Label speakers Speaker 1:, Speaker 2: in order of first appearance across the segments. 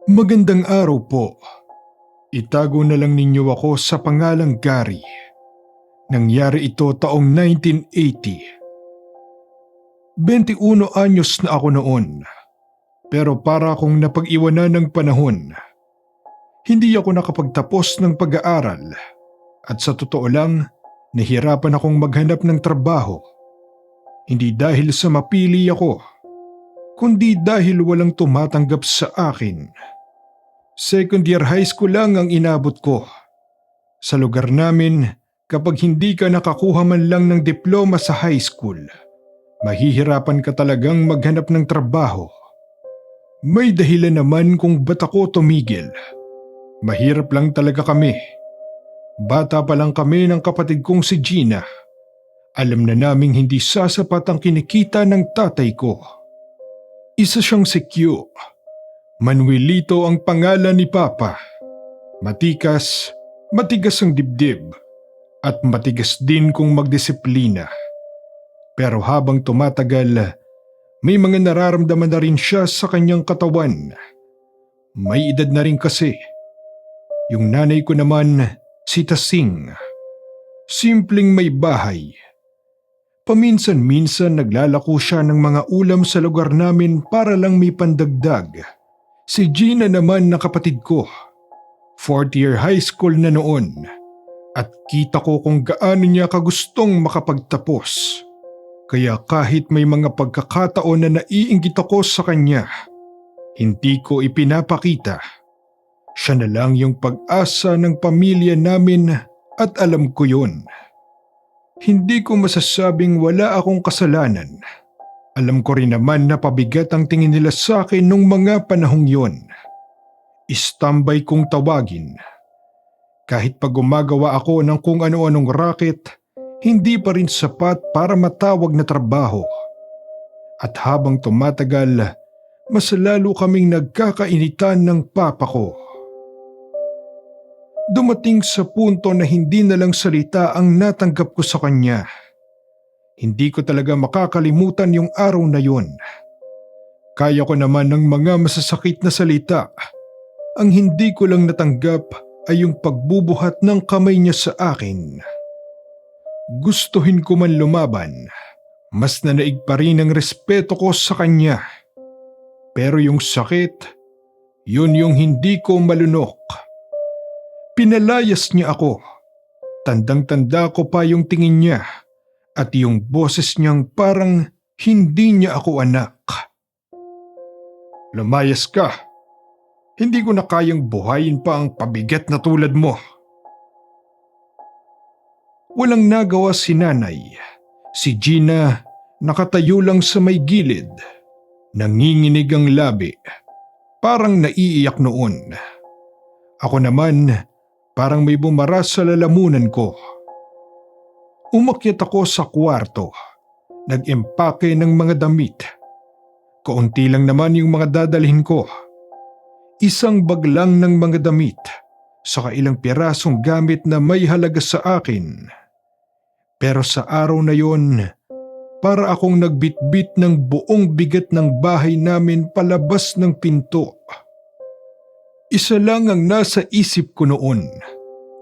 Speaker 1: Magandang araw po. Itago na lang ninyo ako sa pangalang Gary. Nangyari ito taong 1980. 21 anyos na ako noon, pero para akong napag-iwanan ng panahon. Hindi ako nakapagtapos ng pag-aaral at sa totoo lang, nahirapan akong maghanap ng trabaho. Hindi dahil sa mapili ako, kundi dahil walang tumatanggap sa akin. Second year high school lang ang inabot ko. Sa lugar namin, kapag hindi ka nakakuha man lang ng diploma sa high school, mahihirapan ka talagang maghanap ng trabaho. May dahilan naman kung ba't ako tumigil. Mahirap lang talaga kami. Bata pa lang kami ng kapatid kong si Gina. Alam na naming hindi sasapat ang kinikita ng tatay ko. Isa siyang si Q. Manuelito ang pangalan ni Papa. Matigas ang dibdib at matigas din kung magdisiplina. Pero habang tumatagal, may mga nararamdaman na rin siya sa kanyang katawan. May edad na rin kasi. Yung nanay ko naman, si Tasing. Simpleng may bahay. Paminsan-minsan naglalako siya ng mga ulam sa lugar namin para lang may pandagdag. Si Gina naman na kapatid ko. Fourth year high school na noon. At kita ko kung gaano niya kagustong makapagtapos. Kaya kahit may mga pagkakataon na naiinggit ako sa kanya, hindi ko ipinapakita. Siya na lang yung pag-asa ng pamilya namin at alam ko yun. Hindi ko masasabing wala akong kasalanan. Alam ko rin naman na pabigat ang tingin nila sa akin nung mga panahong yon. Istambay kong tawagin. Kahit pag gumagawa ako ng kung ano-anong racket, hindi pa rin sapat para matawag na trabaho. At habang tumatagal, mas lalo kaming nagkakainitan ng papa ko. Dumating sa punto na hindi na lang salita ang natanggap ko sa kanya. Hindi ko talaga makakalimutan yung araw na yun. Kaya ko naman ng mga masasakit na salita. Ang hindi ko lang natanggap ay yung pagbubuhat ng kamay niya sa akin. Gustuhin ko man lumaban, mas nanaig pa rin ang respeto ko sa kanya. Pero yung sakit, yun yung hindi ko malunok. Pinalayas niya ako. Tandang-tanda ko pa yung tingin niya at yung boses niyang parang hindi niya ako anak. Lumayas ka. Hindi ko na kayang buhayin pa ang pabigat na tulad mo. Walang nagawa si nanay. Si Gina nakatayo lang sa may gilid. Nanginginig ang labi. Parang naiiyak noon. Ako naman, parang may bumara sa lalamunan ko. Umakyat ako sa kwarto. Nag-empake ng mga damit. Kaunti lang naman yung mga dadalhin ko. Isang bag lang ng mga damit, saka ilang pirasong gamit na may halaga sa akin. Pero sa araw na yon, para akong nagbitbit ng buong bigat ng bahay namin palabas ng pinto. Isa lang ang nasa isip ko noon.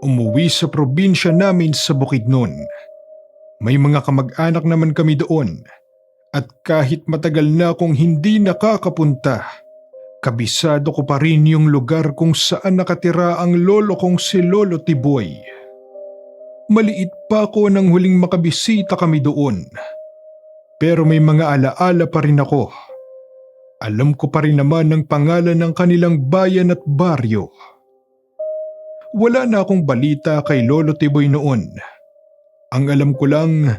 Speaker 1: Umuwi sa probinsya namin sa Bukidnon. May mga kamag-anak naman kami doon. At kahit matagal na akong hindi nakakapunta, kabisado ko pa rin yung lugar kung saan nakatira ang lolo kong si Lolo Tiboy. Maliit pa ako nang huling makabisita kami doon. Pero may mga alaala pa rin ako. Alam ko pa rin naman ang pangalan ng kanilang bayan at baryo. Wala na akong balita kay Lolo Tiboy noon. Ang alam ko lang,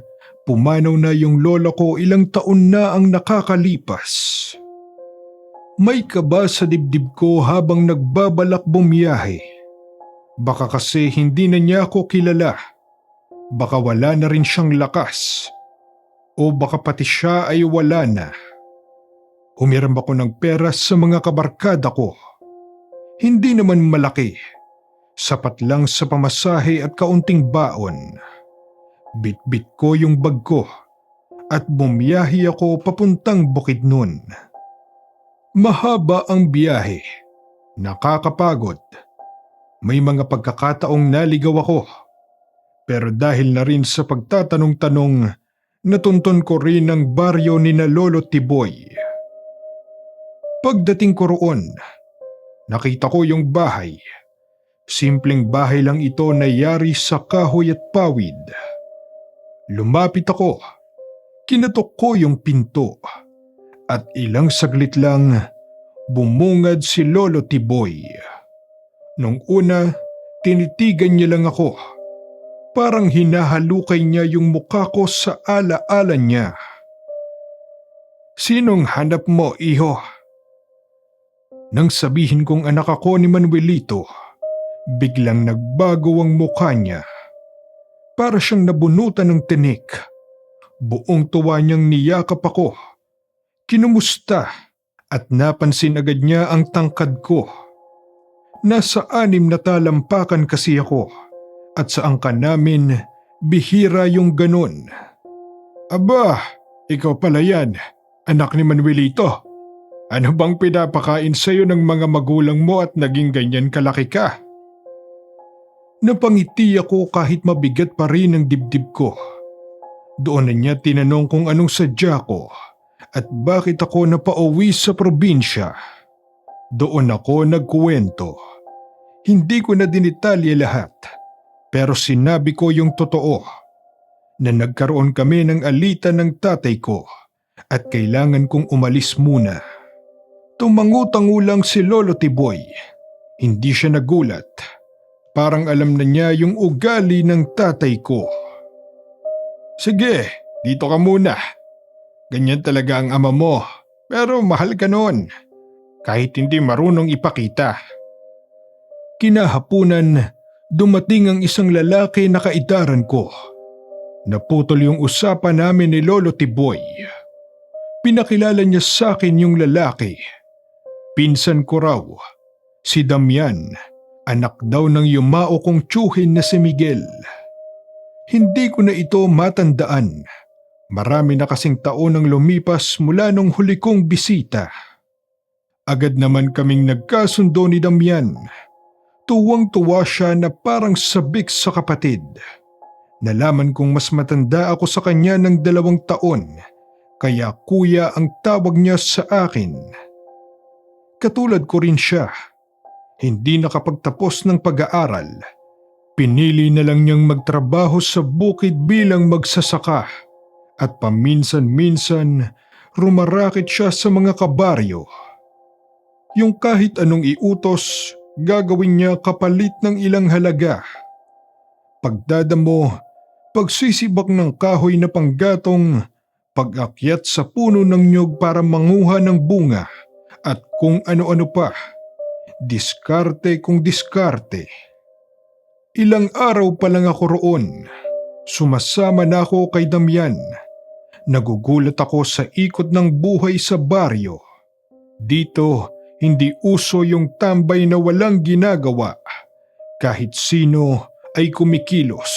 Speaker 1: pumanaw na yung lola ko ilang taon na ang nakakalipas. May kaba sa dibdib ko habang nagbabalak bumiyahe. Baka kasi hindi na niya ako kilala. Baka wala na rin siyang lakas. O baka pati siya ay wala na. Humiram ako ng pera sa mga kabarkada ko. Hindi naman malaki. Sapat lang sa pamasahe at kaunting baon. Bit-bit ko yung bag ko at bumiyahe ako papuntang Bukidnon. Mahaba ang biyahe. Nakakapagod. May mga pagkakataong naligaw ako. Pero dahil na rin sa pagtatanong-tanong, natuntun ko rin ang baryo ni na Lolo Tiboy. Pagdating ko roon, nakita ko yung bahay. Simpleng bahay lang ito na yari sa kahoy at pawid. Lumapit ako, kinatok ko yung pinto, at ilang saglit lang bumungad si Lolo Tiboy. Nung una, tinitigan niya lang ako. Parang hinahalukay niya yung mukha ko sa ala-ala niya. "Sinong hanap mo, iho?" Nang sabihin kong anak ako ni Manuelito, biglang nagbago ang mukha niya. Para siyang nabunutan ng tinik. Buong tuwa niyang niyakap ako. Kinumusta at napansin agad niya ang tangkad ko. Nasa 6 na talampakan kasi ako at sa angkan namin bihira yung ganun. "Aba, ikaw pala yan, anak ni Manuelito. Ano bang pinapakain sa'yo ng mga magulang mo at naging ganyan kalaki ka?" Napangiti ako kahit mabigat pa rin ang dibdib ko. Doon na niya tinanong kung anong sadya ko at bakit ako napauwi sa probinsya. Doon ako nagkuwento. Hindi ko na dinitalye lahat, pero sinabi ko yung totoo, na nagkaroon kami ng alitan ng tatay ko at kailangan kong umalis muna. Tumangu-tangu lang si Lolo Tiboy. Hindi siya nagulat. Parang alam na niya yung ugali ng tatay ko. "Sige, dito ka muna. Ganyan talaga ang ama mo, pero mahal ka noon. Kahit hindi marunong ipakita." Kinahapunan, dumating ang isang lalaki na kaitaran ko. Naputol yung usapan namin ni Lolo Tiboy. Pinakilala niya sa akin yung lalaki. Pinsan ko raw, si Damian, anak daw ng yumao kong tiyuhin na si Miguel. Hindi ko na ito matandaan. Marami na kasing taon ang lumipas mula nung huli kong bisita. Agad naman kaming nagkasundo ni Damian. Tuwang-tuwa siya na parang sabik sa kapatid. Nalaman kong mas matanda ako sa kanya ng 2 taon, kaya kuya ang tawag niya sa akin. Katulad ko rin siya. Hindi nakapagtapos ng pag-aaral. Pinili na lang niyang magtrabaho sa bukid bilang magsasaka at paminsan-minsan rumarakit siya sa mga kabaryo. Yung kahit anong iutos, gagawin niya kapalit ng ilang halaga. Pagdadamo, pagsisibak ng kahoy na panggatong, pag-akyat sa puno ng nyog para manguha ng bunga at kung ano-ano pa. Diskarte kung diskarte. Ilang araw pa lang ako roon. Sumasama na ako kay Damian. Nagugulat ako sa ikot ng buhay sa baryo. Dito, hindi uso yung tambay na walang ginagawa. Kahit sino ay kumikilos.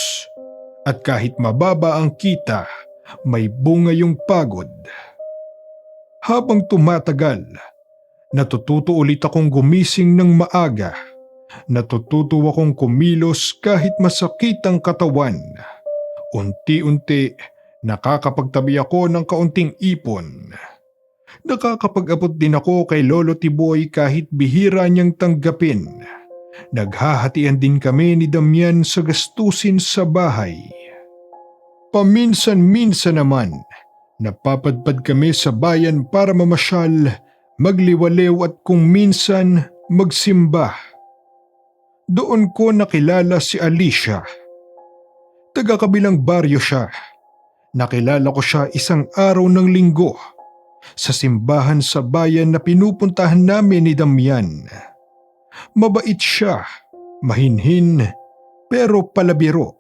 Speaker 1: At kahit mababa ang kita, may bunga yung pagod. Habang tumatagal, natututo ulit akong gumising ng maaga. Natututo akong kumilos kahit masakit ang katawan. Unti-unti, nakakapagtabi ako ng kaunting ipon. Nakakapag-abot din ako kay Lolo Tiboy kahit bihira niyang tanggapin. Naghahatian din kami ni Damian sa gastusin sa bahay. Paminsan-minsan naman, napapadpad kami sa bayan para mamasyal, magliwaliw at kung minsan magsimba. Doon ko nakilala si Alicia. Taga-kabilang baryo siya. Nakilala ko siya isang araw ng linggo sa simbahan sa bayan na pinupuntahan namin ni Damian. Mabait siya, mahinhin, pero palabiro.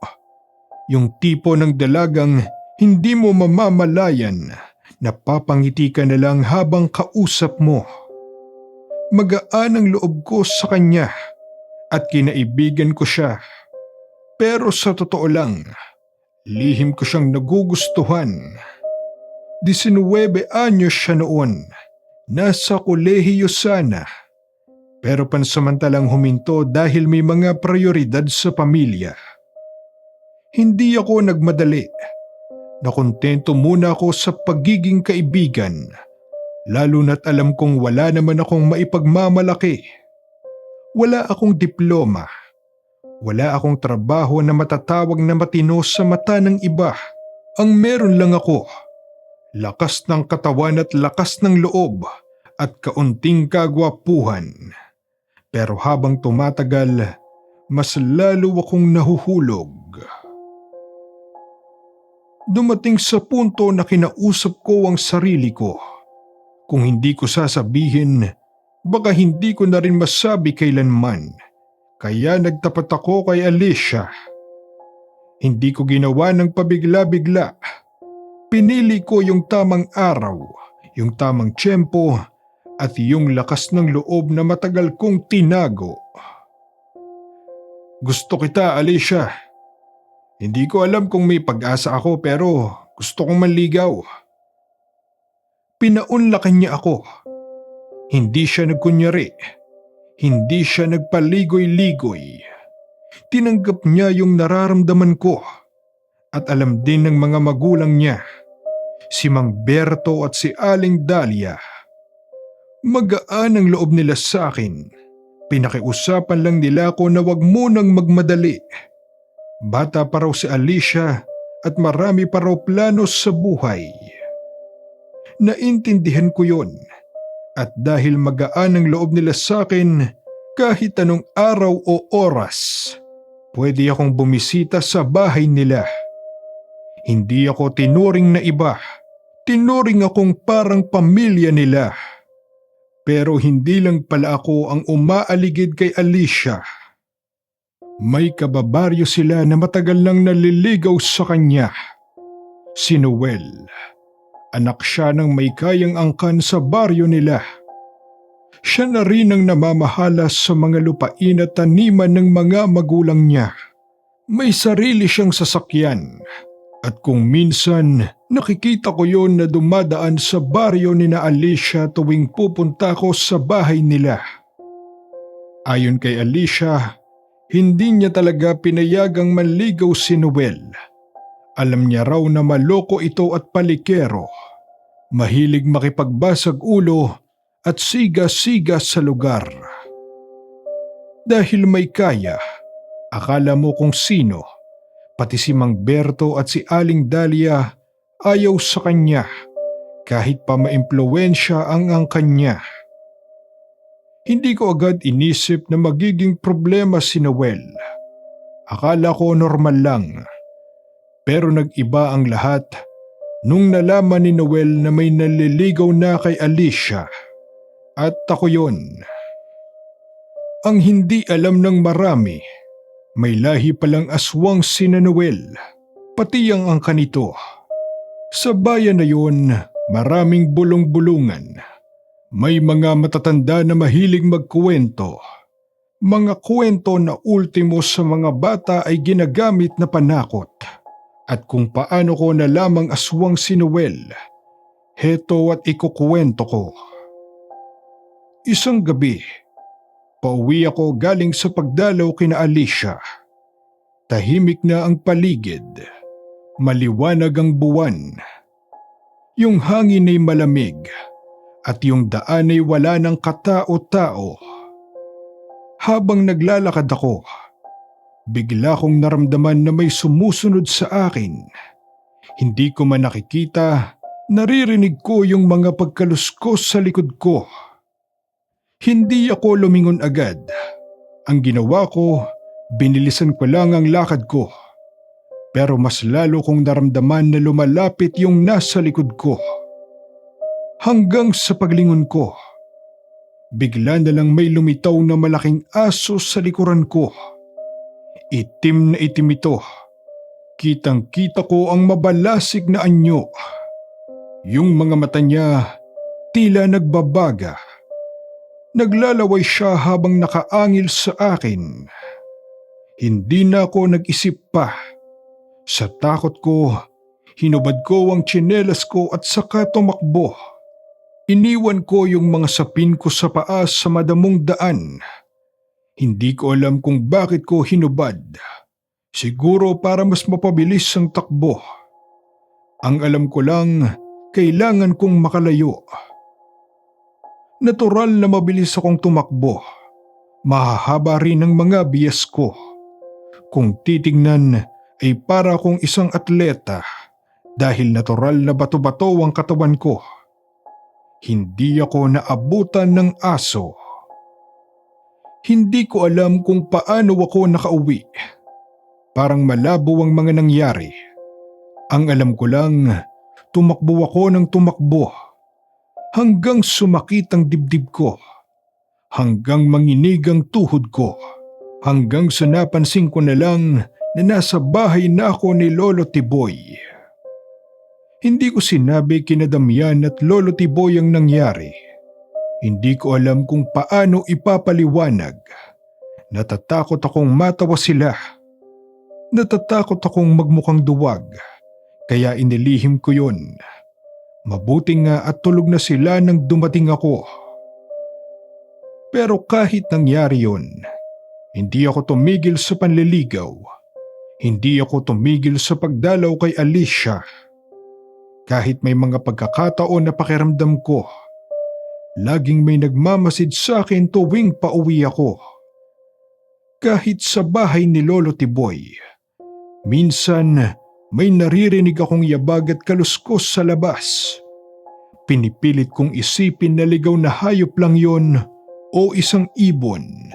Speaker 1: Yung tipo ng dalagang hindi mo mamamalayan, napapangiti ka na lang habang kausap mo. Magaan ang loob ko sa kanya at kinaibigan ko siya. Pero sa totoo lang, lihim ko siyang nagugustuhan. 19 anyos siya noon, nasa kolehiyo sana. pero pansamantalang huminto dahil may mga prioridad sa pamilya. Hindi ako nagmadali. Nakontento muna ako sa pagiging kaibigan, lalo na't alam kong wala naman akong maipagmamalaki. Wala akong diploma. Wala akong trabaho na matatawag na matino sa mata ng iba. Ang meron lang ako, lakas ng katawan at lakas ng loob at kaunting kagwapuhan. Pero habang tumatagal, mas lalo akong nahuhulog. Dumating sa punto na kinausap ko ang sarili ko. Kung hindi ko sasabihin, baka hindi ko na rin masabi kailanman. Kaya nagtapat ako kay Alicia. Hindi ko ginawa ng pabigla-bigla. Pinili ko yung tamang araw, yung tamang tiyempo, at yung lakas ng loob na matagal kong tinago. Gusto kita, Alicia. Hindi ko alam kung may pag-asa ako pero gusto kong manligaw. Pinaunlakan niya ako. Hindi siya nagkunyari. Hindi siya nagpaligoy-ligoy. Tinanggap niya yung nararamdaman ko at alam din ng mga magulang niya, si Mang Berto at si Aling Dalia. Magaan ang loob nila sa akin. Pinakiusapan lang nila ako na wag munang magmadali. Bata pa raw si Alicia at marami pa raw plano sa buhay. Naintindihan ko yon. At dahil magaan ang loob nila sa akin, kahit anong araw o oras, pwede akong bumisita sa bahay nila. Hindi ako tinuring na iba. Tinuring akong parang pamilya nila. Pero hindi lang pala ako ang umaaligid kay Alicia. May kababaryo sila na matagal lang naliligaw sa kanya. Si Noel. Anak siya ng may kayang angkan sa baryo nila. Siya na rin ang namamahala sa mga lupain at taniman ng mga magulang niya. May sarili siyang sasakyan. At kung minsan, nakikita ko yon na dumadaan sa baryo ni na Alicia tuwing pupunta ko sa bahay nila. Ayon kay Alicia, hindi niya talaga pinayagang manligaw si Noel. Alam niya raw na maloko ito at palikero. Mahilig makipagbasag ulo at siga-siga sa lugar. Dahil may kaya, akala mo kung sino, pati si Mang Berto at si Aling Dalia ayaw sa kanya kahit pa maimpluwensya ang kanya. Hindi ko agad inisip na magiging problema si Noel. Akala ko normal lang. Pero nag-iba ang lahat nung nalaman ni Noel na may naliligaw na kay Alicia. At ako yon. Ang hindi alam ng marami, may lahi palang aswang sina Noel, pati ang angka nito. Sa bayan na yon, maraming bulong-bulungan. May mga matatanda na mahilig magkuwento. Mga kwento na ultimo sa mga bata ay ginagamit na panakot. At kung paano ko nalamang aswang si Noel, heto at ikukuwento ko. Isang gabi, pauwi ako galing sa pagdalaw kina Alicia. Tahimik na ang paligid, maliwanag ang buwan. Yung hangin ay malamig at yung daan ay wala ng katao-tao. Habang naglalakad ako, bigla kong naramdaman na may sumusunod sa akin. Hindi ko man nakikita, naririnig ko yung mga pagkaluskos sa likod ko. Hindi ako lumingon agad. Ang ginawa ko, binilisan ko lang ang lakad ko. Pero mas lalo kong naramdaman na lumalapit yung nasa likod ko. Hanggang sa paglingon ko, bigla na lang may lumitaw na malaking aso sa likuran ko. Itim na itim ito. Kitang-kita ko ang mabalasig na anyo. Yung mga mata niya tila nagbabaga. Naglalaway siya habang nakaangil sa akin. Hindi na ako nag-isip pa. Sa takot ko, hinubad ko ang tsinelas ko at saka tumakbo. Iniwan ko yung mga sapin ko sa paa sa madamong daan. Hindi ko alam kung bakit ko hinubad. Siguro para mas mapabilis ang takbo. Ang alam ko lang, kailangan kong makalayo. Natural na mabilis akong tumakbo. Mahahaba rin ang mga bias ko. Kung titignan ay para akong isang atleta dahil natural na bato-bato ang katawan ko. Hindi ako naabutan ng aso. Hindi ko alam kung paano ako nakauwi. Parang malabo ang mga nangyari. Ang alam ko lang, tumakbo ako ng tumakbo. Hanggang sumakit ang dibdib ko. Hanggang manginig ang tuhod ko. Hanggang sa napansin ko na lang na nasa bahay na ako ni Lolo Tiboy. Hindi ko sinabi kina Damian at Lolo Tiboy ang nangyari. Hindi ko alam kung paano ipapaliwanag. Natatakot akong matawa sila. Natatakot akong magmukhang duwag. Kaya inilihim ko yun. Mabuti nga at tulog na sila nang dumating ako. Pero kahit nangyari yun, hindi ako tumigil sa panliligaw. Hindi ako tumigil sa pagdalaw kay Alicia. Kahit may mga pagkakataon na pakiramdam ko, laging may nagmamasid sa akin tuwing pauwi ako. Kahit sa bahay ni Lolo Tiboy, minsan may naririnig akong yabag at kaluskos sa labas. Pinipilit kong isipin na ligaw na hayop lang yon o isang ibon.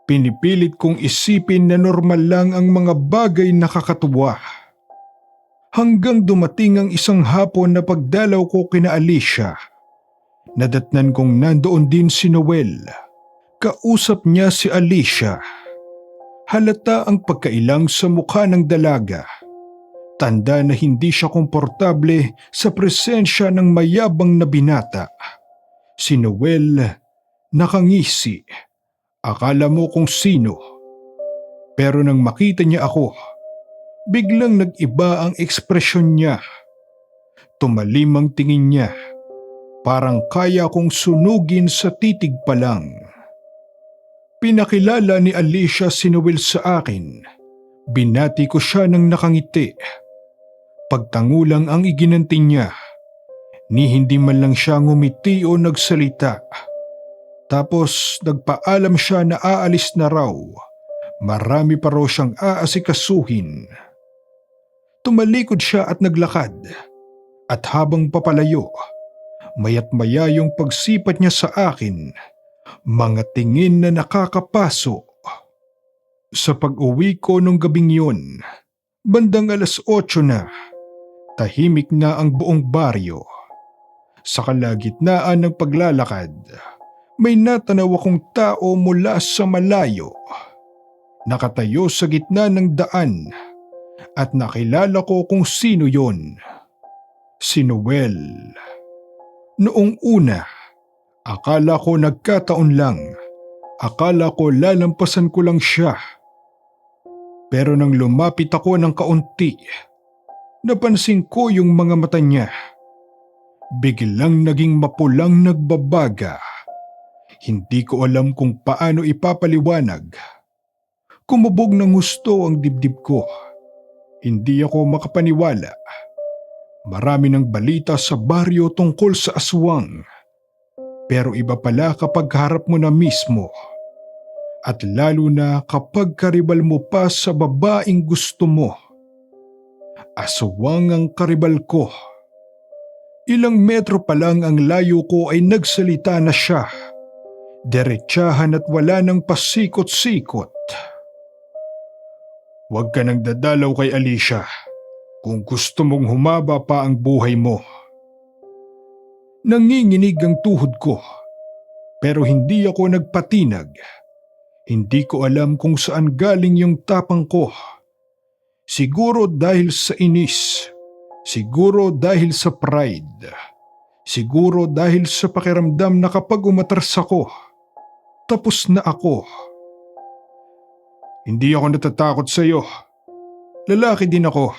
Speaker 1: Pinipilit kong isipin na normal lang ang mga bagay na kakatuwa. Hanggang dumating ang isang hapon na pagdalaw ko kina Alicia. Nadatnan kong nandoon din si Noel. Kausap niya si Alicia. Halata ang pagkailang sa mukha ng dalaga. Tanda na hindi siya komportable sa presensya ng mayabang na binata. Si Noel nakangisi. Akala mo kung sino. Pero nang makita niya ako, biglang nag-iba ang ekspresyon niya. Tumalim ang tingin niya. Parang kaya kong sunugin sa titig pa lang. Pinakilala ni Alicia si Noel sa akin. Binati ko siya ng nakangiti. Pagtangulang ang iginanti niya. Ni hindi man lang siya ngumiti o nagsalita. Tapos nagpaalam siya na aalis na raw. Marami pa raw siyang aasikasuhin. Tumalikod siya at naglakad. At habang papalayo, mayat maya yung pagsipat niya sa akin, mga tingin na nakakapaso. Sa pag-uwi ko nung gabing yun, bandang 8:00 na, tahimik na ang buong baryo. Sa kalagitnaan ng paglalakad, may natanaw akong tao mula sa malayo. Nakatayo sa gitna ng daan at nakilala ko kung sino yon. Si Noel. Noong una, akala ko nagkataon lang. Akala ko lalampasan ko lang siya. Pero nang lumapit ako ng kaunti, napansin ko yung mga mata niya. Biglang naging mapulang nagbabaga. Hindi ko alam kung paano ipapaliwanag. Kumubog ng husto ang dibdib ko. Hindi ako makapaniwala. Marami ng balita sa baryo tungkol sa aswang. Pero iba pala kapag harap mo na mismo. At lalo na kapag karibal mo pa sa babaeng gusto mo. Aswang ang karibal ko. Ilang metro pa lang ang layo ko ay nagsalita na siya. Diretsahan at wala nang pasikot-sikot. Huwag ka nang dadalaw kay Alicia kung gusto mong humaba pa ang buhay mo. Nanginginig ang tuhod ko, pero hindi ako nagpatinag. Hindi ko alam kung saan galing yung tapang ko. Siguro dahil sa inis. Siguro dahil sa pride. Siguro dahil sa pakiramdam na kapag umatras ako, tapos na ako. Hindi ako natatakot sa iyo. Lalaki din ako.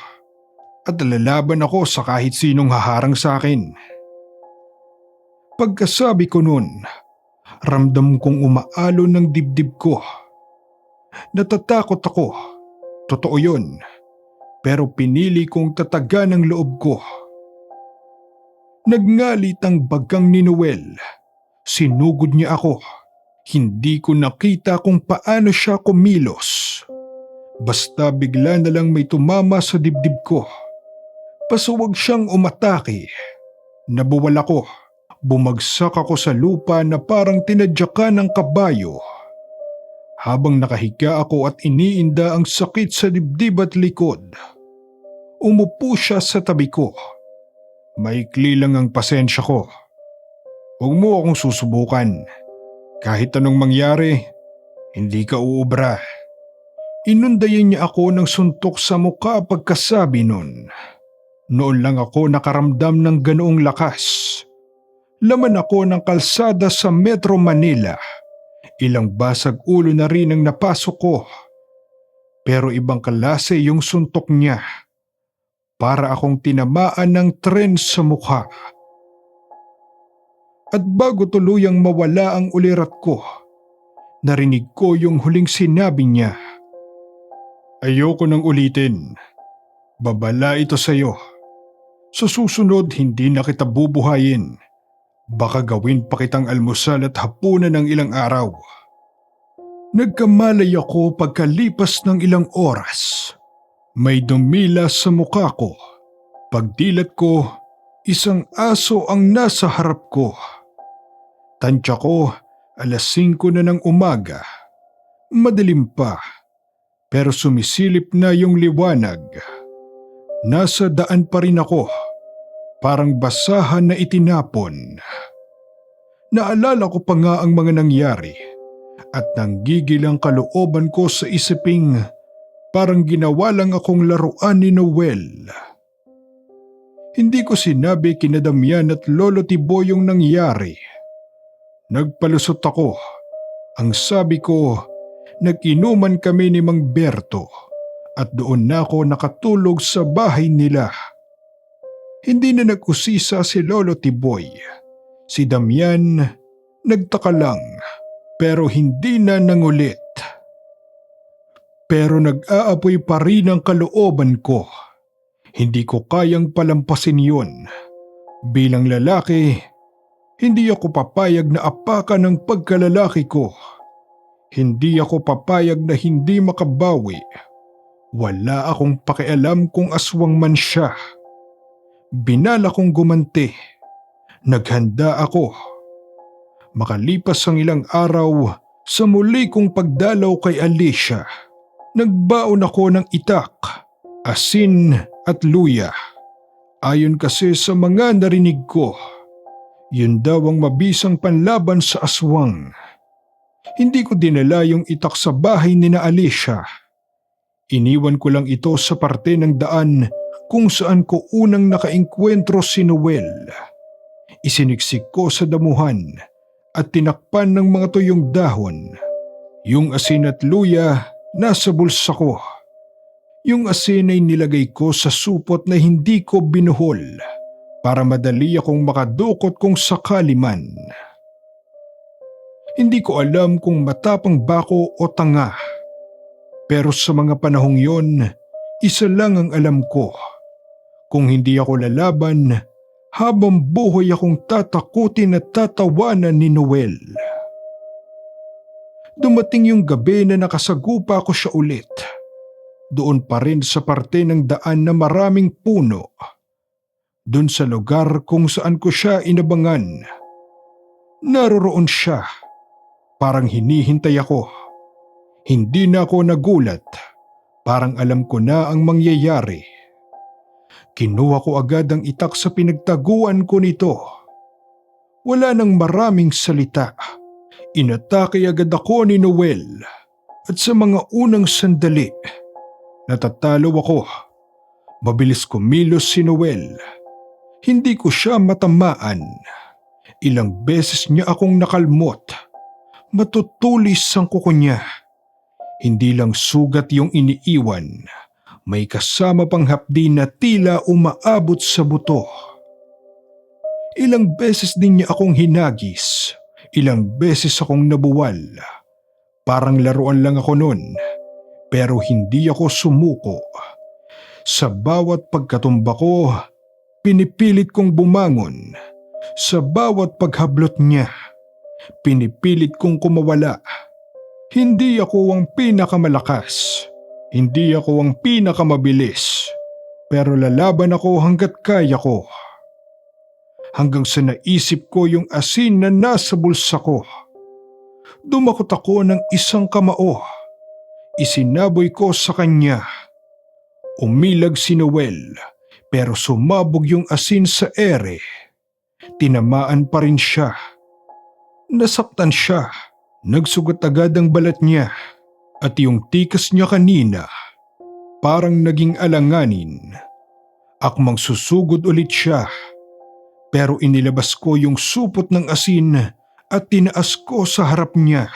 Speaker 1: At lalaban ako sa kahit sinong haharang sa akin. Pagkasabi ko nun, ramdam kong umaalon ng dibdib ko. Natatakot ako, totoo yun, pero pinili kong tatagan ang loob ko. Nagngalit ang bagang ni Noel. Sinugod niya ako. Hindi ko nakita kung paano siya kumilos. Basta bigla na lang may tumama sa dibdib ko. Pasuwag siyang umatake. Nabuwal ako. Bumagsak ako sa lupa na parang tinadyakan ng kabayo. Habang nakahiga ako at iniinda ang sakit sa dibdib at likod, umupo siya sa tabi ko. Maikli lang ang pasensya ko. Huwag mo akong susubukan. Kahit anong mangyari, hindi ka uubra. Inundayan niya ako ng suntok sa mukha pagkasabi nun. Noon lang ako nakaramdam ng ganoong lakas. Laman ako ng kalsada sa Metro Manila. Ilang basag ulo na rin ang napasok ko. Pero ibang klase yung suntok niya. Para akong tinamaan ng tren sa mukha. At bago tuluyang mawala ang ulirat ko, narinig ko yung huling sinabi niya. Ayoko nang ulitin. Babala ito sa'yo. Sa susunod hindi na kita bubuhayin. Baka gawin pa kitang almusal at hapunan ng ilang araw. Nagkamalay ako pagkalipas ng ilang oras. May dumila sa mukha ko. Pagdilat ko, isang aso ang nasa harap ko. Tansya ko, 5:00 na ng umaga. Madilim pa, pero sumisilip na yung liwanag. Nasa daan pa rin ako, parang basahan na itinapon. Naalala ko pa nga ang mga nangyari at nanggigil ang kalooban ko sa isiping parang ginawa lang akong laruan ni Noel. Hindi ko sinabi kina Damian at Lolo Tiboy yung nangyari. Nagpalusot ako. Ang sabi ko, nag-inuman kami ni Mang Berto at doon na ako nakatulog sa bahay nila. Hindi na nag-usisa si Lolo Tiboy. Si Damian, nagtaka lang pero hindi na nangulit. Pero nag-aapoy pa rin ang kalooban ko. Hindi ko kayang palampasin yun. Bilang lalaki, hindi ako papayag na apakan ng pagkalalaki ko. Hindi ako papayag na hindi makabawi. Wala akong pakialam kung aswang man siya. Binala kong gumanti. Naghanda ako. Makalipas ang ilang araw, sa muli kong pagdalaw kay Alicia, nagbaon ako ng itak, asin at luya. Ayon kasi sa mga narinig ko, yun daw ang mabisang panlaban sa aswang. Hindi ko dinala yung itak sa bahay ni na Alicia. Iniwan ko lang ito sa parte ng daan kung saan ko unang nakaengkwentro si Noel. Isiniksik ko sa damuhan at tinakpan ng mga tuyong dahon. Yung asin at luya nasa bulsa ko. Yung asin ay nilagay ko sa supot na hindi ko binuhol para madali akong makadukot kung sakali man. Hindi ko alam kung matapang ba ako o tanga. Pero sa mga panahong yon, isa lang ang alam ko. Kung hindi ako lalaban, habang buhay akong tatakutin at tatawanan ni Noel. Dumating yung gabi na nakasagupa ko siya ulit. Doon pa rin sa parte ng daan na maraming puno. Doon sa lugar kung saan ko siya inabangan. Naroroon siya. Parang hinihintay ako. Hindi na ako nagulat. Parang alam ko na ang mangyayari. Kinuha ko agad ang itak sa pinagtaguan ko nito. Wala nang maraming salita. Inatake agad ako ni Noel. At sa mga unang sandali, natatalo ako. Mabilis kumilos si Noel. Hindi ko siya matamaan. Ilang beses niya akong nakalmot. Matutulis ang kuko niya. Hindi lang sugat yung iniiwan. May kasama pang hapdi na tila umaabot sa buto. Ilang beses din niya akong hinagis. Ilang beses akong nabuwal. Parang laruan lang ako nun. Pero hindi ako sumuko. Sa bawat pagkatumba ko, pinipilit kong bumangon. Sa bawat paghablot niya, pinipilit kong kumawala. Hindi ako ang pinakamalakas. Hindi ako ang pinakamabilis. Pero lalaban ako hanggat kaya ko. Hanggang sa naisip ko yung asin na nasa bulsa ko. Dumakot ako ng isang kamao. Isinaboy ko sa kanya. Umilag si Noel, pero sumabog yung asin sa ere. Tinamaan pa rin siya. Nasaktan siya. Nagsugat agad ang balat niya. At yung tikas niya kanina, parang naging alanganin. Akmang susugod ulit siya. Pero inilabas ko yung supot ng asin at tinaas ko sa harap niya.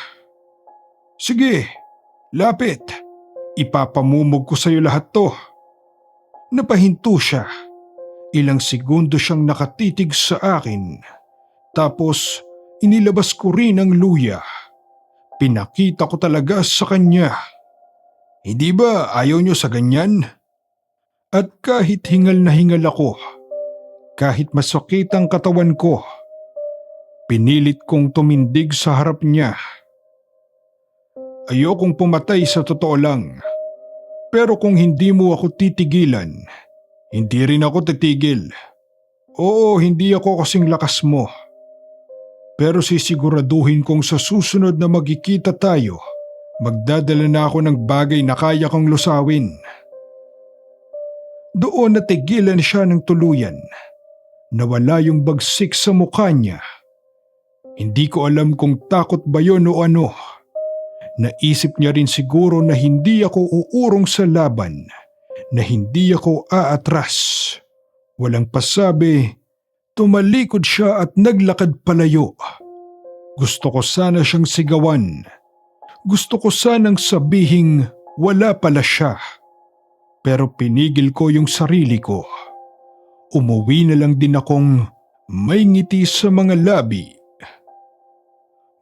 Speaker 1: Sige, lapit. Ipapamumog ko sa'yo lahat to. Napahinto siya. Ilang segundo siyang nakatitig sa akin. Tapos inilabas ko rin ang luya. Pinakita ko talaga sa kanya. Hindi ba ayaw niyo sa ganyan? At kahit hingal na hingal ako, kahit masakit ang katawan ko, pinilit kong tumindig sa harap niya. Ayokong pumatay sa totoo lang. Pero kung hindi mo ako titigilan, hindi rin ako titigil. Oo, hindi ako kasing lakas mo. Pero sisiguraduhin kong sa susunod na magkikita tayo, magdadala na ako ng bagay na kaya kong lusawin. Doon natigilan siya ng tuluyan. Nawala yung bagsik sa mukha niya. Hindi ko alam kung takot ba yun o ano. Naisip niya rin siguro na hindi ako uurong sa laban, na hindi ako aatras. Walang pasabi, tumalikod siya at naglakad palayo. Gusto ko sana siyang sigawan. Gusto ko sanang sabihing wala pala siya. Pero pinigil ko yung sarili ko. Umuwi na lang din akong may ngiti sa mga labi.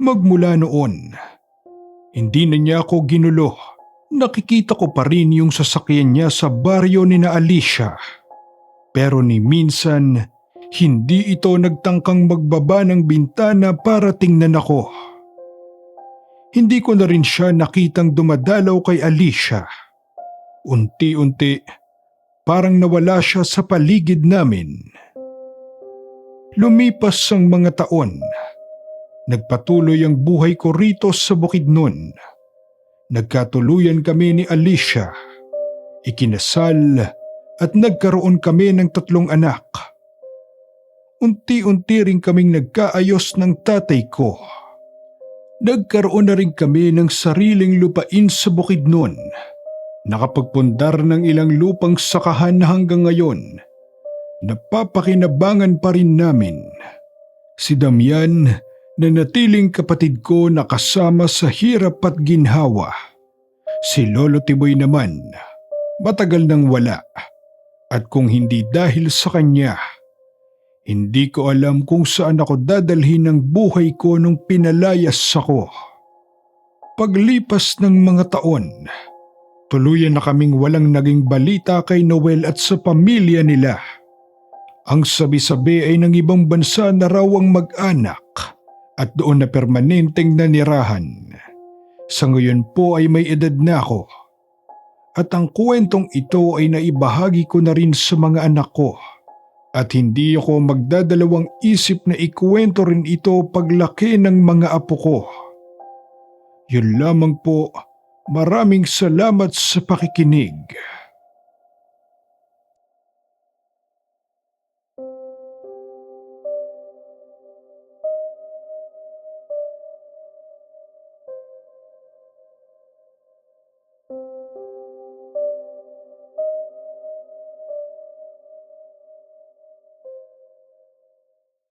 Speaker 1: Magmula noon, hindi na niya ako ginulo. Nakikita ko pa rin yung sasakyan niya sa baryo ni na Alicia. Pero ni minsan, hindi ito nagtangkang magbaba ng bintana para tingnan ako. Hindi ko na rin siya nakitang dumadalaw kay Alicia. Unti-unti, parang nawala siya sa paligid namin. Lumipas ang mga taon. Nagpatuloy ang buhay ko rito sa Bukidnon. Nagkatuluyan kami ni Alicia. Ikinasal at nagkaroon kami ng 3 anak. Unti-unti rin kaming nagkaayos ng tatay ko. Nagkaroon na rin kami ng sariling lupain sa Bukidnon. Nakapagpundar ng ilang lupang sakahan hanggang ngayon. Napapakinabangan pa rin namin. Si Damian, na natiling kapatid ko na kasama sa hirap at ginhawa. Si Lolo Tiboy naman, matagal nang wala. At kung hindi dahil sa kanya, hindi ko alam kung saan ako dadalhin ng buhay ko nung pinalayas ako. Paglipas ng mga taon, tuluyan na kaming walang naging balita kay Noel at sa pamilya nila. Ang sabi-sabi ay ng ibang bansa na raw ang mag-anak at doon na permanenteng nanirahan. Sa ngayon po ay may edad na ako. At ang kwentong ito ay naibahagi ko na rin sa mga anak ko. At hindi ako magdadalawang isip na ikwento rin ito paglaki ng mga apo ko. Yun lamang po, maraming salamat sa pakikinig.